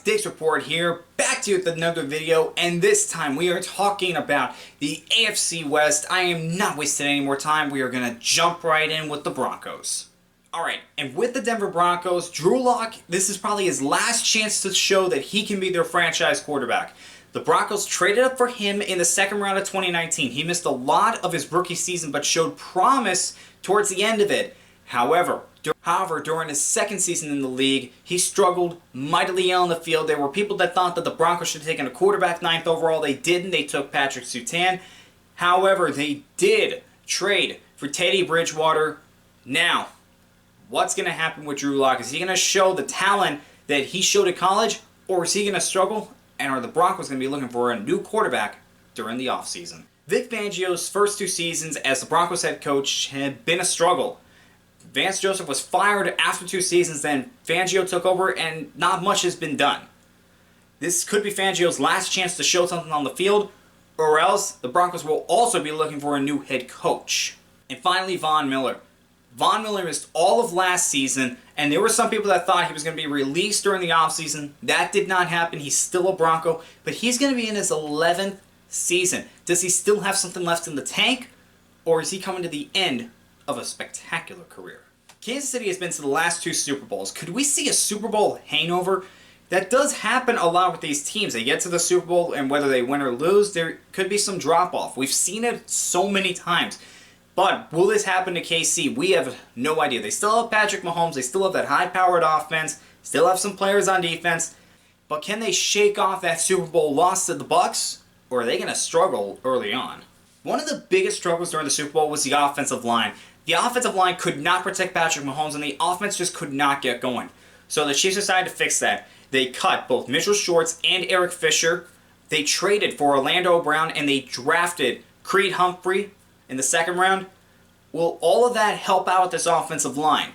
Dick's Report here, back to you with another video, and this time we are talking about the AFC West. I am not wasting any more time. We are going to jump right in with the Broncos. Alright, and with the Denver Broncos, Drew Lock, this is probably his last chance to show that he can be their franchise quarterback. The Broncos traded up for him in the second round of 2019. He missed a lot of his rookie season, but showed promise towards the end of it. However, during his second season in the league, he struggled mightily on the field. There were people that thought that the Broncos should have taken a quarterback 9th overall. They didn't. They took Patrick Surtain. However, they did trade for Teddy Bridgewater. Now, what's going to happen with Drew Lock? Is he going to show the talent that he showed at college, or is he going to struggle? And are the Broncos going to be looking for a new quarterback during the offseason? Vic Fangio's first 2 seasons as the Broncos head coach had been a struggle. Vance Joseph was fired after 2 seasons, then Fangio took over, and not much has been done. This could be Fangio's last chance to show something on the field, or else the Broncos will also be looking for a new head coach. And finally, Von Miller. Von Miller missed all of last season, and there were some people that thought he was going to be released during the offseason. That did not happen. He's still a Bronco, but he's going to be in his 11th season. Does he still have something left in the tank, or is he coming to the end of a spectacular career? Kansas City has been to the last 2 Super Bowls. Could we see a Super Bowl hangover? That does happen a lot with these teams. They get to the Super Bowl, and whether they win or lose, there could be some drop-off. We've seen it so many times. But will this happen to KC? We have no idea. They still have Patrick Mahomes. They still have that high-powered offense. Still have some players on defense. But can they shake off that Super Bowl loss to the Bucs? Or are they going to struggle early on? One of the biggest struggles during the Super Bowl was the offensive line. The offensive line could not protect Patrick Mahomes, and the offense just could not get going. So the Chiefs decided to fix that. They cut both Mitchell Schwartz and Eric Fisher. They traded for Orlando Brown, and they drafted Creed Humphrey in the 2nd round. Will all of that help out this offensive line?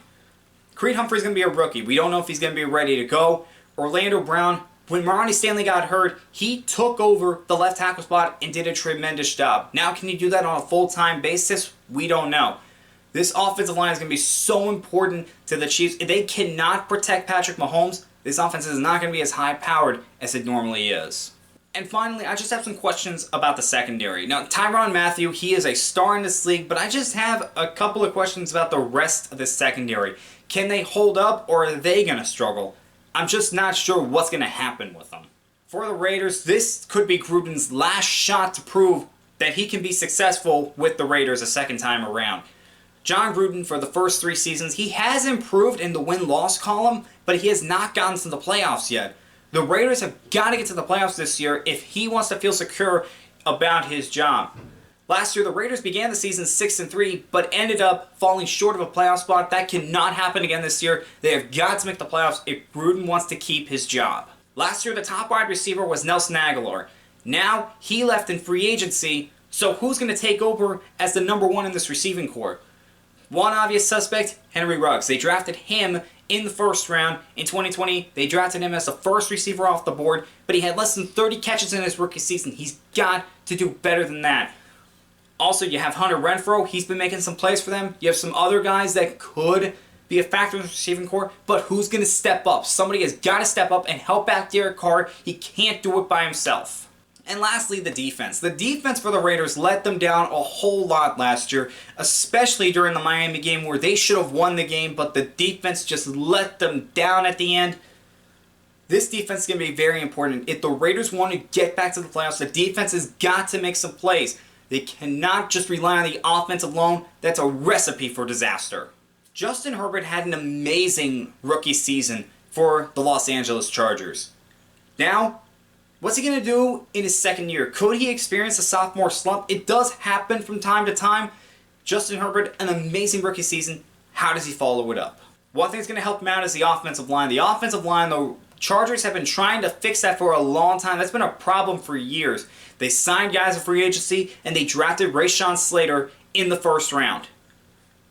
Creed Humphrey's going to be a rookie. We don't know if he's going to be ready to go. Orlando Brown, when Ronnie Stanley got hurt, he took over the left tackle spot and did a tremendous job. Now, can he do that on a full-time basis? We don't know. This offensive line is going to be so important to the Chiefs. If they cannot protect Patrick Mahomes, this offense is not going to be as high-powered as it normally is. And finally, I just have some questions about the secondary. Now, Tyrann Mathieu, he is a star in this league, but I just have a couple of questions about the rest of the secondary. Can they hold up, or are they going to struggle? I'm just not sure what's going to happen with them. For the Raiders, this could be Gruden's last shot to prove that he can be successful with the Raiders a second time around. John Gruden, for the first 3 seasons, he has improved in the win-loss column, but he has not gotten to the playoffs yet. The Raiders have got to get to the playoffs this year if he wants to feel secure about his job. Last year, the Raiders began the season 6-3, but ended up falling short of a playoff spot. That cannot happen again this year. They have got to make the playoffs if Gruden wants to keep his job. Last year, the top wide receiver was Nelson Agholor. Now, he left in free agency, so who's going to take over as the number 1 in this receiving corps? One obvious suspect, Henry Ruggs. They drafted him in the 1st round. In 2020, they drafted him as the first receiver off the board, but he had less than 30 catches in his rookie season. He's got to do better than that. Also, you have Hunter Renfrow. He's been making some plays for them. You have some other guys that could be a factor in the receiving corps, but who's going to step up? Somebody has got to step up and help out Derek Carr. He can't do it by himself. And lastly, the defense. The defense for the Raiders let them down a whole lot last year, especially during the Miami game where they should have won the game, but the defense just let them down at the end. This defense is going to be very important. If the Raiders want to get back to the playoffs, the defense has got to make some plays. They cannot just rely on the offense alone. That's a recipe for disaster. Justin Herbert had an amazing rookie season for the Los Angeles Chargers. Now, what's he going to do in his 2nd year? Could he experience a sophomore slump? It does happen from time to time. Justin Herbert, an amazing rookie season. How does he follow it up? One thing that's going to help him out is the offensive line. The offensive line, the Chargers have been trying to fix that for a long time. That's been a problem for years. They signed guys in free agency, and they drafted Rashawn Slater in the 1st round.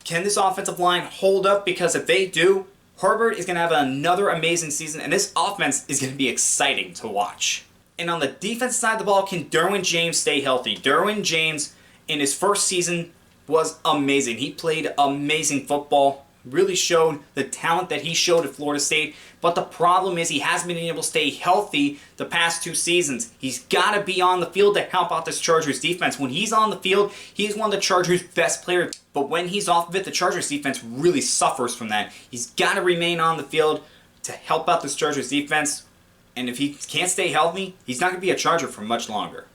Can this offensive line hold up? Because if they do, Herbert is going to have another amazing season, and this offense is going to be exciting to watch. And on the defense side of the ball, can Derwin James stay healthy? Derwin James, in his 1st season, was amazing. He played amazing football. really showed the talent that he showed at Florida State, but the problem is he hasn't been able to stay healthy the past 2 seasons. He's got to be on the field to help out this Chargers defense. When he's on the field, he's one of the Chargers' best players, but when he's off of it, the Chargers defense really suffers from that. He's got to remain on the field to help out this Chargers defense, and if he can't stay healthy, he's not going to be a Charger for much longer.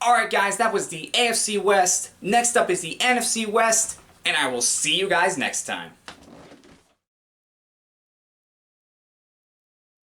Alright guys, that was the AFC West. Next up is the NFC West, and I will see you guys next time.